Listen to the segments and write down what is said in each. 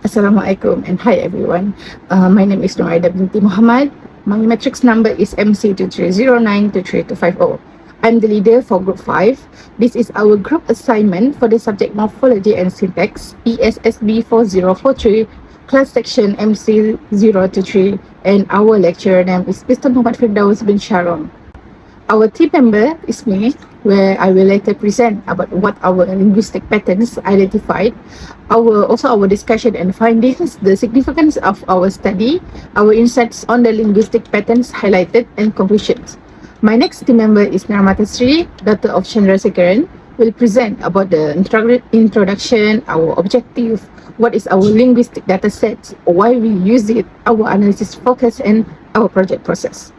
Assalamualaikum and hi everyone. My name is Noraida binti Muhammad. My matrix number is MC23092350. I'm the leader for Group 5. This is our group assignment for the subject Morphology and Syntax, ESEB4043, class section MC023, and our lecturer name is Mr. Muhammad Firdaus bin Sharon. Our team member is me, where I will later present about what our linguistic patterns identified, our discussion and findings, the significance of our study, our insights on the linguistic patterns highlighted, and conclusions. My next team member is Narmata Sri, daughter of Chandrasekharan, will present about the introduction, our objective, what is our linguistic data set, why we use it, our analysis focus, and our project process.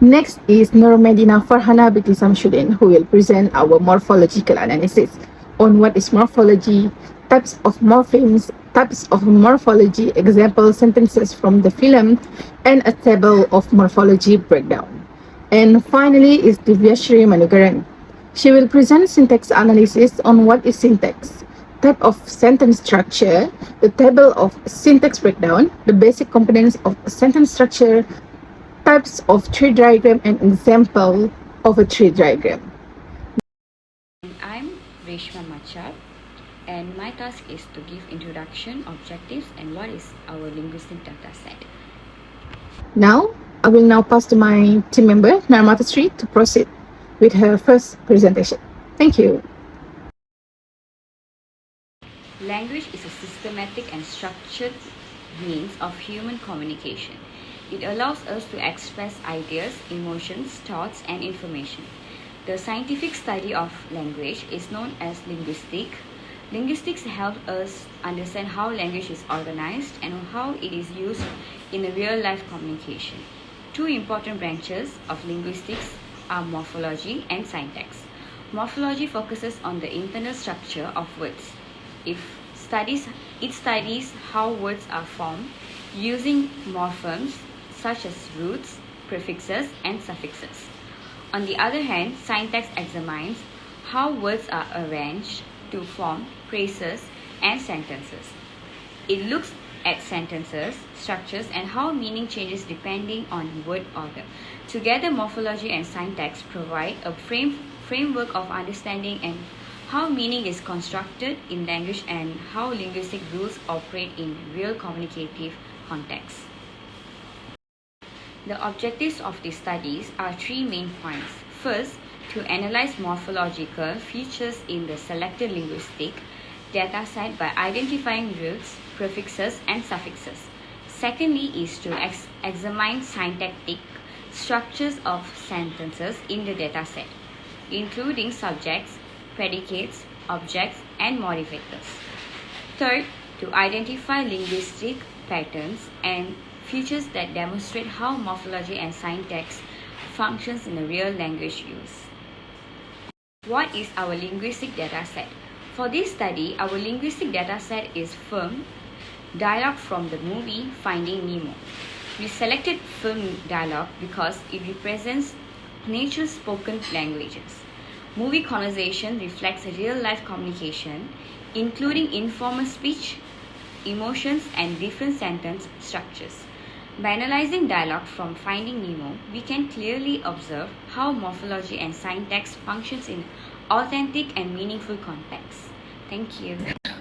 Next is Nur Medina Farhana binti Samshuddin, who will present our morphological analysis on what is morphology, types of morphemes, types of morphology, example sentences from the film, and a table of morphology breakdown. And finally is Divyashri Manugaran. She will present syntax analysis on what is syntax, type of sentence structure, the table of syntax breakdown, the basic components of sentence structure, types of tree diagram, and example of a tree diagram. I'm Reshma Machar, and my task is to give introduction, objectives, and what is our linguistic data set. Now, I will now pass to my team member, Narmata Sri, to proceed with her first presentation. Thank you. Language is a systematic and structured means of human communication. It allows us to express ideas, emotions, thoughts, and information. The scientific study of language is known as linguistics. Linguistics helps us understand how language is organized and how it is used in a real-life communication. Two important branches of linguistics are morphology and syntax. Morphology focuses on the internal structure of words. It studies how words are formed using morphemes such as roots, prefixes, and suffixes. On the other hand, syntax examines how words are arranged to form phrases and sentences. It looks at sentences, structures, and how meaning changes depending on word order. Together, morphology and syntax provide a framework of understanding and how meaning is constructed in language and how linguistic rules operate in real communicative contexts. The objectives of these studies are three main points. First, to analyze morphological features in the selected linguistic data set by identifying roots, prefixes, and suffixes. Secondly is to examine syntactic structures of sentences in the data set, including subjects, predicates, objects, and modifiers. Third, to identify linguistic patterns and features that demonstrate how morphology and syntax functions in a real language use. What is our linguistic data set? For this study, our linguistic data set is film dialogue from the movie Finding Nemo. We selected film dialogue because it represents natural spoken languages. Movie conversation reflects real-life communication, including informal speech, emotions, and different sentence structures. By analyzing dialogue from Finding Nemo, we can clearly observe how morphology and syntax functions in authentic and meaningful contexts. Thank you.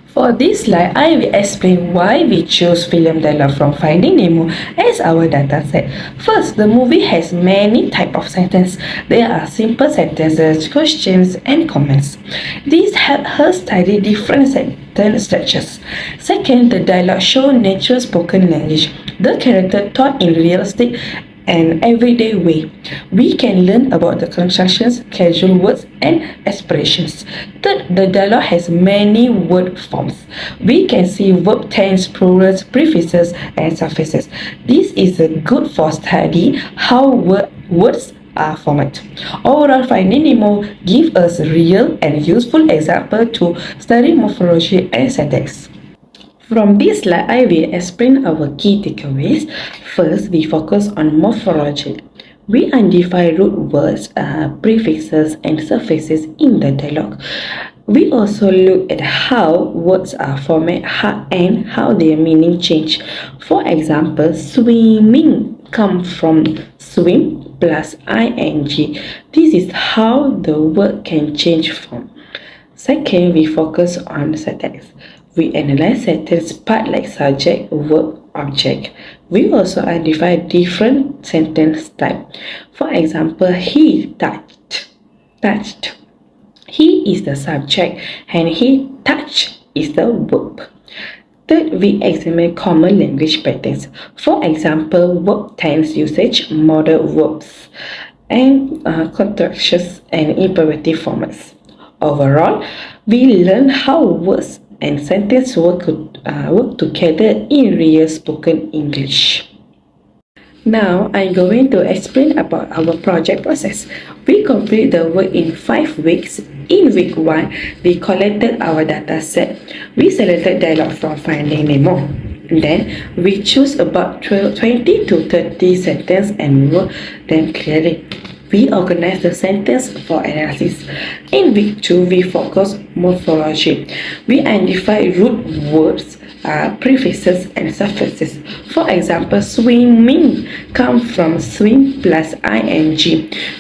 For this slide, I will explain why we chose film dialogue from Finding Nemo as our dataset. First, the movie has many types of sentences. There are simple sentences, questions, and comments. These help her study different sentence structures. Second, the dialogue shows natural spoken language. The character taught in realistic and everyday way. We can learn about the constructions, casual words, and expressions. Third, the dialogue has many word forms. We can see verb tense, plurals, prefixes, and suffixes. This is good for study how words are formed. Overall, Finding Nemo gives us real and useful example to study morphology and syntax. From this slide, I will explain our key takeaways. First, we focus on morphology. We identify root words, prefixes, and suffixes in the dialogue. We also look at how words are formatted and how their meaning change. For example, swimming comes from swim plus ing. This is how the word can change form. Second, we focus on syntax. We analyze sentence part like subject, verb, object. We also identify different sentence type. For example, he touched. He is the subject and he touched is the verb. Third, we examine common language patterns. For example, verb tense usage, modal verbs, and contractions and imperative formats. Overall, we learn how words and sentences work together in real spoken English. Now, I'm going to explain about our project process. We complete the work in 5 weeks. In week 1, we collected our data set. We selected dialogue from Finding Nemo. Then, we choose about 20 to 30 sentences and wrote them clearly. We organize the sentence for analysis. In week 2, we focus morphology. We identify root words, prefixes and suffixes. For example, swimming comes from swim plus ing.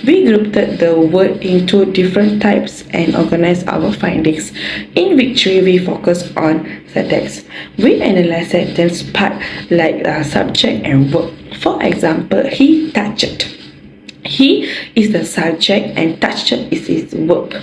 We grouped the word into different types and organize our findings. In week 3, we focus on syntax. We analyze sentence part like subject and verb. For example, he touched. He is the subject and touched is its verb.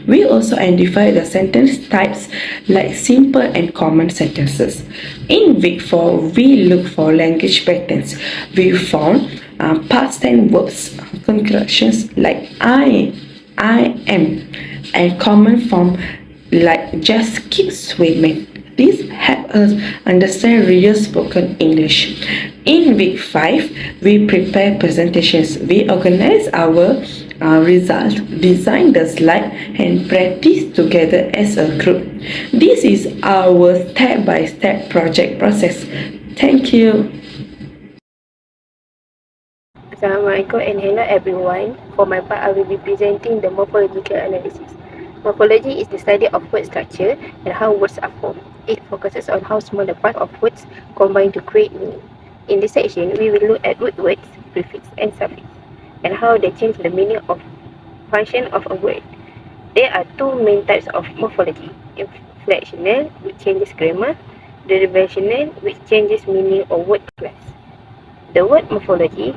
We also identify the sentence types like simple and common sentences. In week 4, we look for language patterns. We found past tense verbs, contractions like I am, and common form like just keep swimming. This helps us understand real spoken English. In week 5, we prepare presentations. We organize our results, design the slide, and practice together as a group. This is our step-by-step project process. Thank you. Assalamualaikum and hello everyone. For my part, I will be presenting the morphological analysis. Morphology is the study of word structure and how words are formed. It focuses on how small the part of words combine to create meaning. In this section, we will look at root words, prefix and suffix, and how they change the meaning of function of a word. There are two main types of morphology: inflectional, which changes grammar; derivational, which changes meaning of word class. The word morphology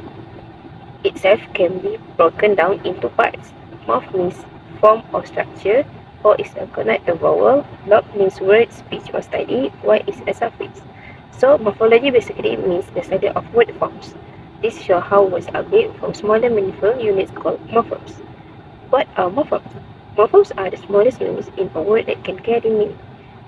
itself can be broken down into parts. Morph means form or structure. O is a connected vowel. Log means word, speech or study. Y is a suffix. So morphology basically means the study of word forms. This shows how words are built from smaller meaningful units called morphemes. What are morphemes? Morphemes are the smallest units in a word that can carry meaning.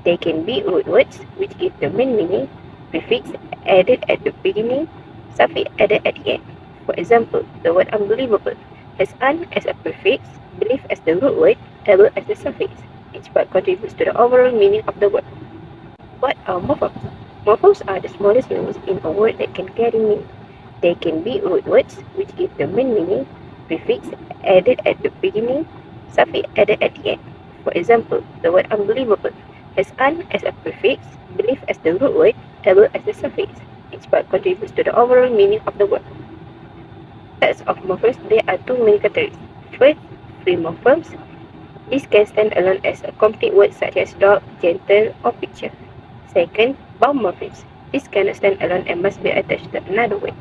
They can be root words, which give the main meaning, prefix added at the beginning, suffix added at the end. For example, the word unbelievable has un as a prefix, believe as the root word, able as the suffix. Each part contributes to the overall meaning of the word. What are morphemes? Morphemes are the smallest units in a word that can carry meaning. They can be root words, which give the main meaning, prefix added at the beginning, suffix added at the end. For example, the word unbelievable has un as a prefix, believe as the root word, able as the suffix. Each part contributes to the overall meaning of the word. Types of morphemes, there are two main categories. First, free morphemes. These can stand alone as a complete word such as dog, gentle, or picture. Second, bound morphemes. These cannot stand alone and must be attached to another word.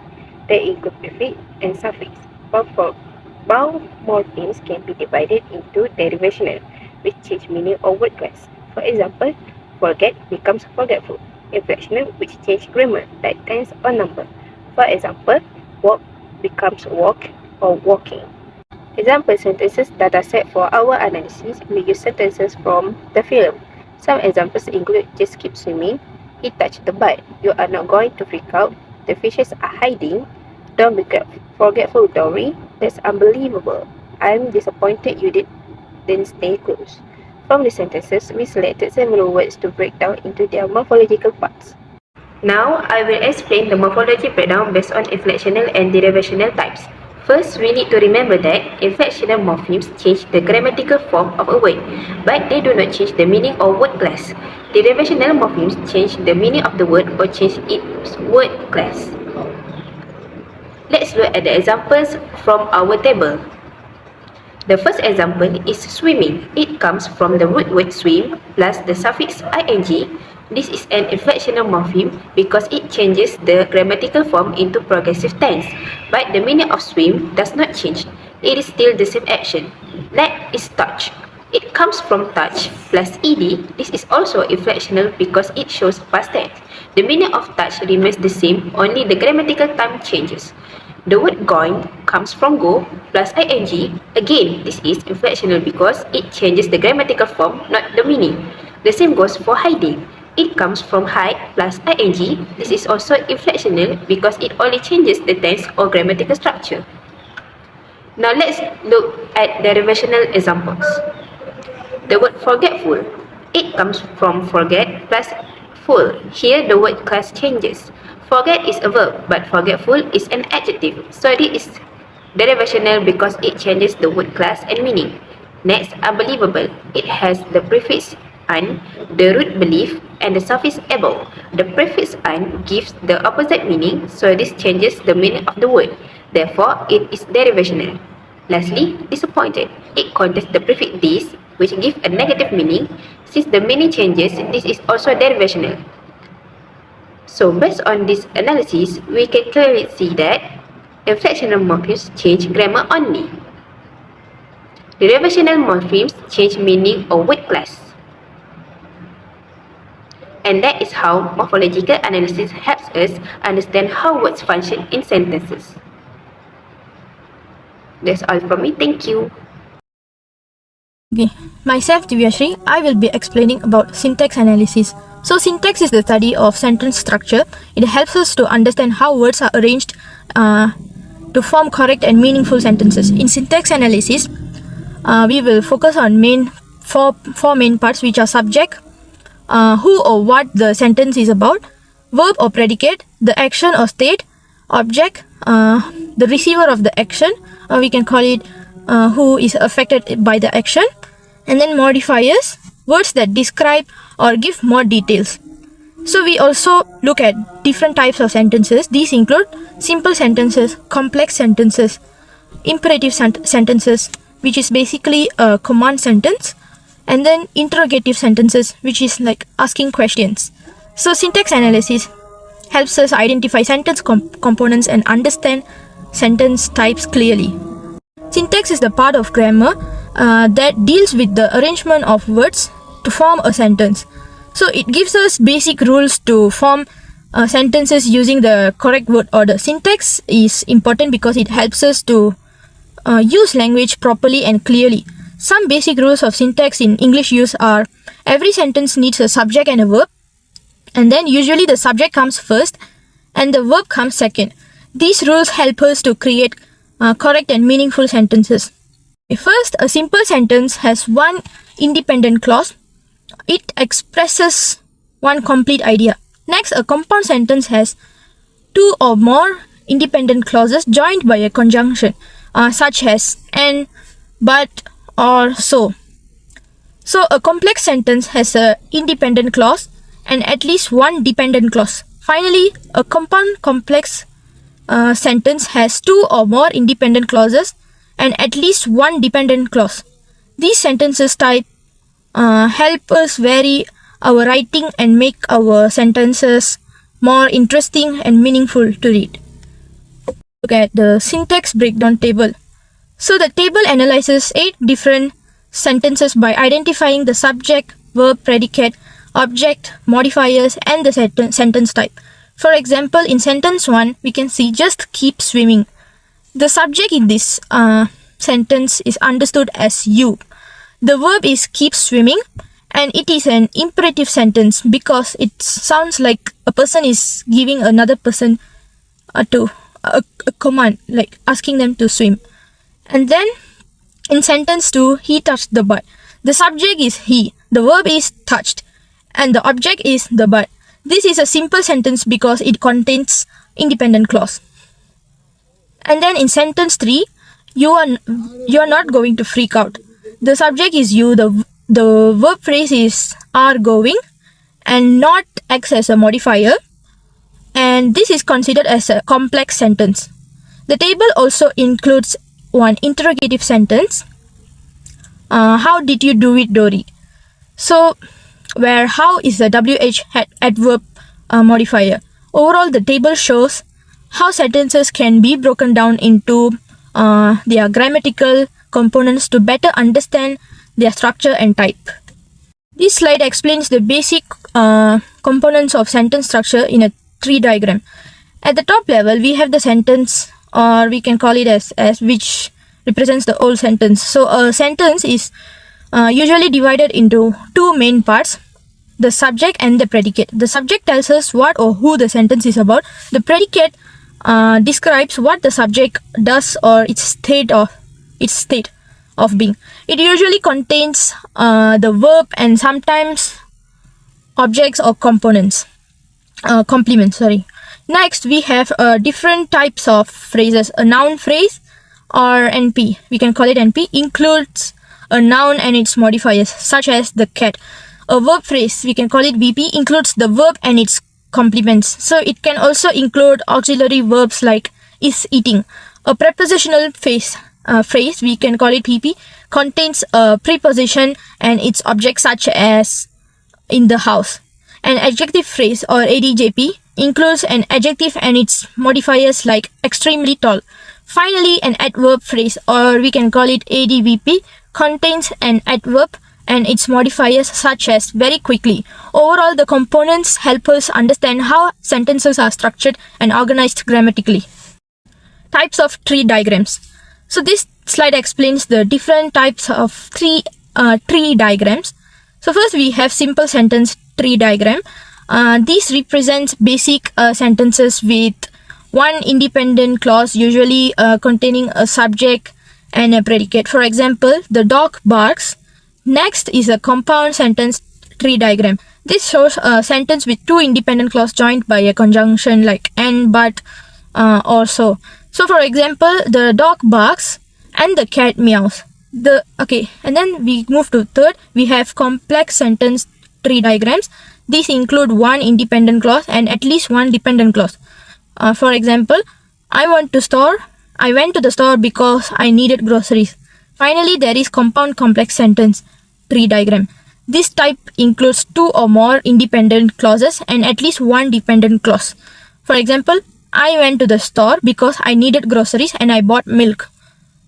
They include prefix and suffix. Bound morphemes can be divided into derivational, which change meaning of word class. For example, forget becomes forgetful. Inflectional, which change grammar, like tense or number. For example, walk becomes walk or walking. Example sentences data set for our analysis, we use sentences from the film. Some examples include just keep swimming, he touched the bite, you are not going to freak out, the fishes are hiding, don't be forgetful Dory, that's unbelievable, I'm disappointed you didn't stay close. From the sentences, we selected several words to break down into their morphological parts. Now, I will explain the morphology breakdown based on inflectional and derivational types. First, we need to remember that inflectional morphemes change the grammatical form of a word, but they do not change the meaning of word class. Derivational morphemes change the meaning of the word or change its word class. Let's look at the examples from our table. The first example is swimming. It comes from the root word swim plus the suffix ing. This is an inflectional morpheme because it changes the grammatical form into progressive tense, but the meaning of swim does not change. It is still the same action. That is touch. It comes from touch plus ed. This is also inflectional because it shows past tense. The meaning of touch remains the same, only the grammatical time changes. The word going comes from go plus ing. Again, this is inflectional because it changes the grammatical form, not the meaning. The same goes for hiding. It comes from hide plus ing. This is also inflectional because it only changes the tense or grammatical structure. Now let's look at derivational examples. The word forgetful. It comes from forget plus full. Here the word class changes. Forget is a verb, but forgetful is an adjective. So this is derivational because it changes the word class and meaning. Next, unbelievable. It has the prefix un, the root belief, and the suffix able. The prefix un gives the opposite meaning, so this changes the meaning of the word. Therefore, it is derivational. Lastly, disappointed. It contains the prefix dis, which gives a negative meaning. Since the meaning changes, this is also derivational. So based on this analysis, we can clearly see that inflectional morphemes change grammar only. Derivational morphemes change meaning or word class. And that is how morphological analysis helps us understand how words function in sentences. That's all from me. Thank you. Okay. Myself, Divyashri, I will be explaining about syntax analysis. So syntax is the study of sentence structure. It helps us to understand how words are arranged to form correct and meaningful sentences. In syntax analysis, we will focus on four main parts, which are subject, who or what the sentence is about, verb or predicate, the action or state, object, the receiver of the action, we can call it who is affected by the action, and then modifiers, words that describe or give more details. So we also look at different types of sentences. These include simple sentences, complex sentences, imperative sentences, which is basically a command sentence, and then interrogative sentences, which is like asking questions. So syntax analysis helps us identify sentence components and understand sentence types clearly. Syntax is the part of grammar that deals with the arrangement of words to form a sentence. So it gives us basic rules to form sentences using the correct word order. Syntax is important because it helps us to use language properly and clearly. Some basic rules of syntax in English use are: every sentence needs a subject and a verb, and then usually the subject comes first and the verb comes second. These rules help us to create correct and meaningful sentences. First, a simple sentence has one independent clause. It expresses one complete idea. Next, a compound sentence has two or more independent clauses joined by a conjunction, such as and, but, or so. So a complex sentence has an independent clause and at least one dependent clause. Finally, a compound complex sentence has two or more independent clauses and at least one dependent clause. These sentences type help us vary our writing and make our sentences more interesting and meaningful to read. Look at the syntax breakdown table. So the table analyzes 8 different sentences by identifying the subject, verb, predicate, object, modifiers, and the sentence type. For example, in sentence 1, we can see just keep swimming. The subject in this sentence is understood as you. The verb is keep swimming, and it is an imperative sentence because it sounds like a person is giving another person a command, like asking them to swim. And then in sentence 2, he touched the butt. The subject is he, the verb is touched, and the object is the butt. This is a simple sentence because it contains independent clause. And then in sentence 3, you are not going to freak out. The subject is you, the verb phrase is are going and not acts as a modifier, and this is considered as a complex sentence. The table also includes one interrogative sentence. How did you do it, Dory? So, where how is the WH adverb modifier. Overall, the table shows how sentences can be broken down into their grammatical components to better understand their structure and type. This slide explains the basic components of sentence structure in a tree diagram. At the top level, we have the sentence, or we can call it as which represents the whole sentence. So a sentence is usually divided into two main parts: the subject and the predicate. The subject tells us what or who the sentence is about. The predicate describes what the subject does or its state of being. It usually contains the verb and sometimes objects or complements. Next, we have different types of phrases. A noun phrase, or NP, we can call it NP, includes a noun and its modifiers, such as the cat. A verb phrase, we can call it VP, includes the verb and its complements. So it can also include auxiliary verbs like is eating. A prepositional phrase, we can call it PP, contains a preposition and its objects such as in the house. An adjective phrase, or ADJP, includes an adjective and its modifiers like extremely tall. Finally, an adverb phrase, or we can call it ADVP, contains an adverb and its modifiers such as very quickly. Overall, the components help us understand how sentences are structured and organized grammatically. Types of tree diagrams. So this slide explains the different types of tree diagrams. So first we have simple sentence tree diagram. This represents basic sentences with one independent clause, usually containing a subject and a predicate. For example, the dog barks. Next is a compound sentence tree diagram. This shows a sentence with two independent clauses joined by a conjunction like and, but, or so. So for example, the dog barks and the cat meows. And then we move to third. We have complex sentence tree diagrams. These include one independent clause and at least one dependent clause. For example, I went to the store because I needed groceries. Finally, there is compound complex sentence tree diagram. This type includes two or more independent clauses and at least one dependent clause. For example, I went to the store because I needed groceries and I bought milk.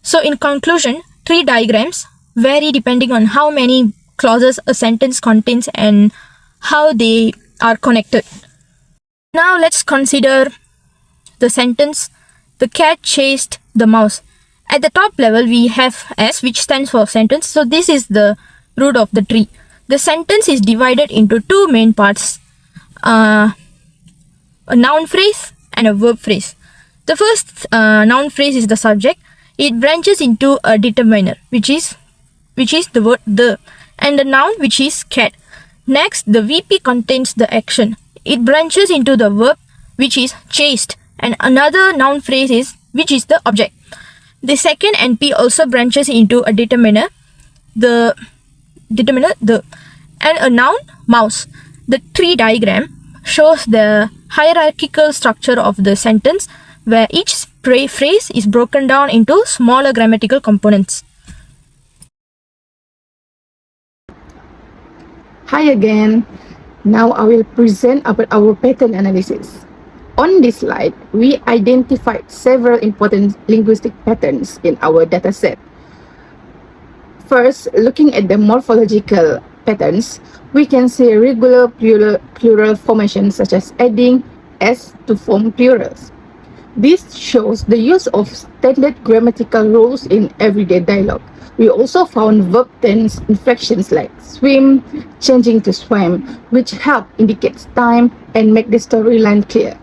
So in conclusion, tree diagrams vary depending on how many clauses a sentence contains and how they are connected. Now let's consider the sentence, the cat chased the mouse. At the top level, we have S, which stands for sentence. So this is the root of the tree. The sentence is divided into two main parts, a noun phrase and a verb phrase. The first noun phrase is the subject. It branches into a determiner, which is the word the, and the noun, which is cat. Next, the VP contains the action. It branches into the verb, which is chased, and another noun phrase is which is the object. The second NP also branches into a determiner, the, and a noun, mouse. The tree diagram shows the hierarchical structure of the sentence, where each phrase is broken down into smaller grammatical components. Hi again. Now I will present about our pattern analysis. On this slide, we identified several important linguistic patterns in our dataset. First, looking at the morphological patterns, we can see regular plural formations such as adding s to form plurals. This shows the use of standard grammatical rules in everyday dialogue. We also found verb tense inflections like swim, changing to swam, which help indicate time and make the storyline clear.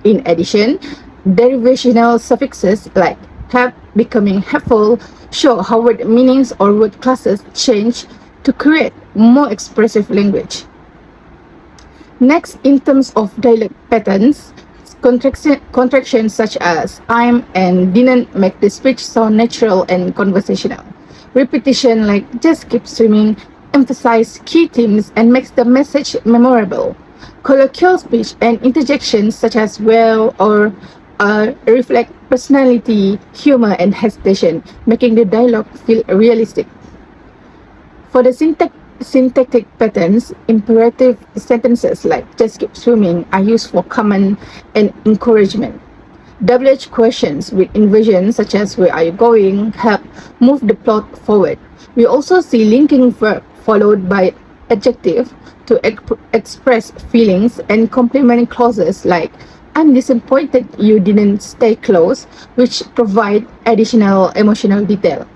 In addition, derivational suffixes like have becoming helpful show how word meanings or word classes change to create more expressive language. Next, in terms of dialect patterns, Contractions such as I'm and didn't make the speech sound natural and conversational. Repetition like just keep swimming emphasize key themes and makes the message memorable. Colloquial speech and interjections such as well or reflect personality, humor, and hesitation, making the dialogue feel realistic. For the syntactic patterns, imperative sentences like just keep swimming are used for command and encouragement. WH questions with inversion such as where are you going help move the plot forward. We also see linking verb followed by adjective to express feelings and complementing clauses like I'm disappointed you didn't stay close, which provide additional emotional detail.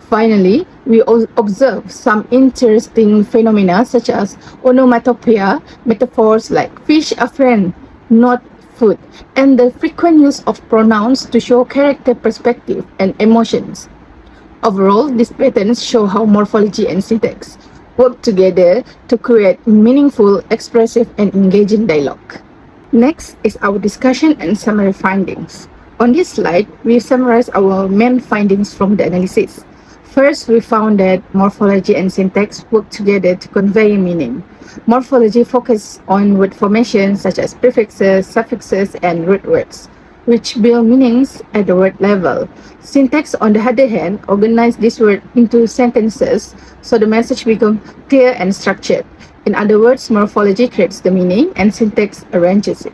Finally, we observe some interesting phenomena such as onomatopoeia, metaphors like fish a friend, not food, and the frequent use of pronouns to show character perspective and emotions. Overall, these patterns show how morphology and syntax work together to create meaningful, expressive, and engaging dialogue. Next is our discussion and summary findings. On this slide, we summarize our main findings from the analysis. First, we found that morphology and syntax work together to convey meaning. Morphology focuses on word formation such as prefixes, suffixes, and root words, which build meanings at the word level. Syntax, on the other hand, organizes this word into sentences so the message becomes clear and structured. In other words, morphology creates the meaning and syntax arranges it.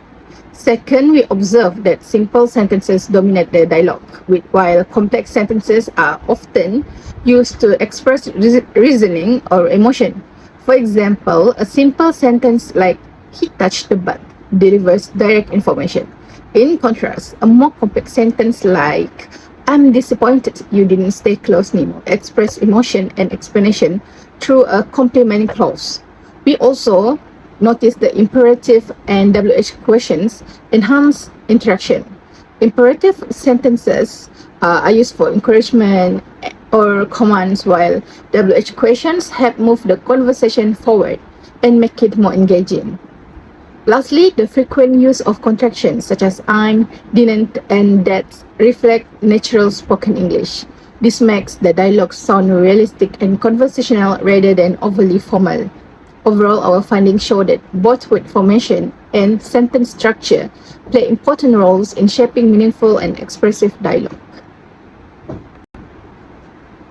Second, we observe that simple sentences dominate the dialogue, while complex sentences are often used to express reasoning or emotion. For example, a simple sentence like, he touched the butt, delivers direct information. In contrast, a more complex sentence like, I'm disappointed you didn't stay close, Nemo, express emotion and explanation through a complementing clause. We also notice the imperative and WH questions enhance interaction. Imperative sentences are used for encouragement or commands, while WH questions help move the conversation forward and make it more engaging. Lastly, the frequent use of contractions such as I'm, didn't, and that reflect natural spoken English. This makes the dialogue sound realistic and conversational rather than overly formal. Overall, our findings show that both word formation and sentence structure play important roles in shaping meaningful and expressive dialogue.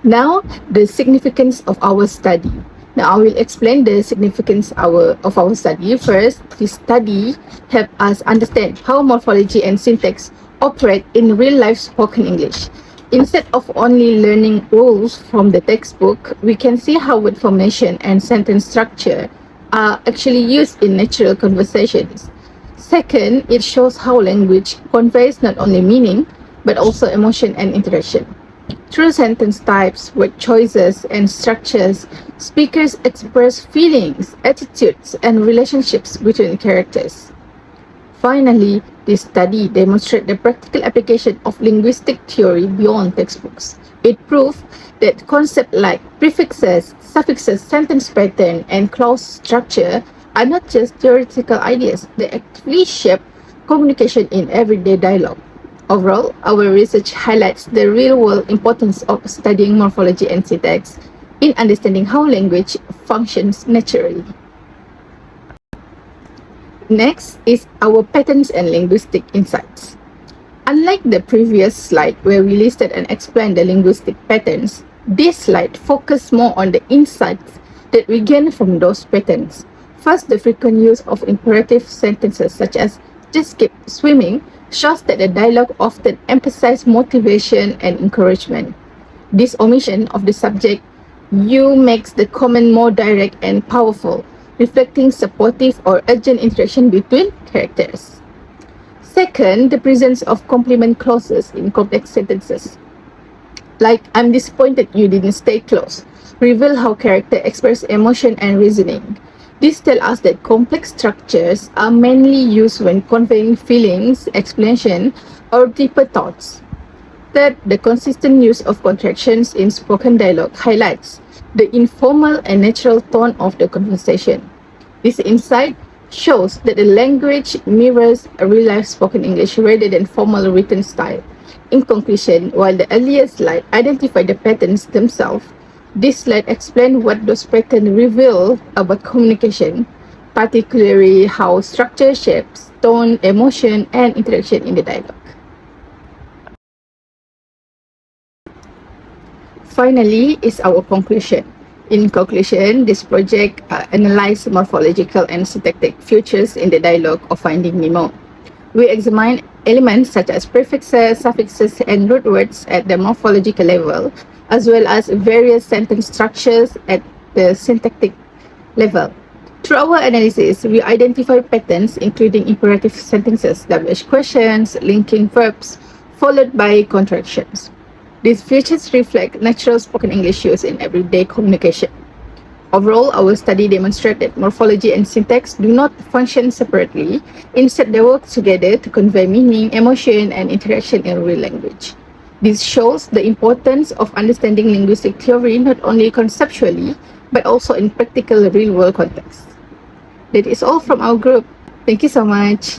Now, the significance of our study. Now, I will explain the significance of our study. First, this study helps us understand how morphology and syntax operate in real-life spoken English. Instead of only learning rules from the textbook, we can see how word formation and sentence structure are actually used in natural conversations. Second, it shows how language conveys not only meaning, but also emotion and interaction. Through sentence types, word choices, and structures, speakers express feelings, attitudes, and relationships between characters. Finally, this study demonstrates the practical application of linguistic theory beyond textbooks. It proved that concepts like prefixes, suffixes, sentence pattern, and clause structure are not just theoretical ideas, they actively shape communication in everyday dialogue. Overall, our research highlights the real-world importance of studying morphology and syntax in understanding how language functions naturally. Next is our patterns and linguistic insights. Unlike the previous slide where we listed and explained the linguistic patterns, this slide focuses more on the insights that we gain from those patterns. First, the frequent use of imperative sentences such as just keep swimming shows that the dialogue often emphasizes motivation and encouragement. This omission of the subject you makes the comment more direct and powerful, reflecting supportive or urgent interaction between characters. Second, the presence of complement clauses in complex sentences, like I'm disappointed you didn't stay close, reveal how character express emotion and reasoning. This tells us that complex structures are mainly used when conveying feelings, explanation, or deeper thoughts. Third, the consistent use of contractions in spoken dialogue highlights the informal and natural tone of the conversation. This insight shows that the language mirrors a real-life spoken English rather than formal written style. In conclusion, while the earlier slide identified the patterns themselves, this slide explains what those patterns reveal about communication, particularly how structure shapes tone, emotion, and interaction in the dialogue. Finally is our conclusion. In conclusion, this project analyzed morphological and syntactic features in the dialogue of Finding Nemo. We examine elements such as prefixes, suffixes, and root words at the morphological level, as well as various sentence structures at the syntactic level. Through our analysis, we identify patterns including imperative sentences, WH questions, linking verbs, followed by contractions. These features reflect natural spoken English use in everyday communication. Overall, our study demonstrates that morphology and syntax do not function separately. Instead, they work together to convey meaning, emotion, and interaction in real language. This shows the importance of understanding linguistic theory not only conceptually, but also in practical real-world context. That is all from our group. Thank you so much.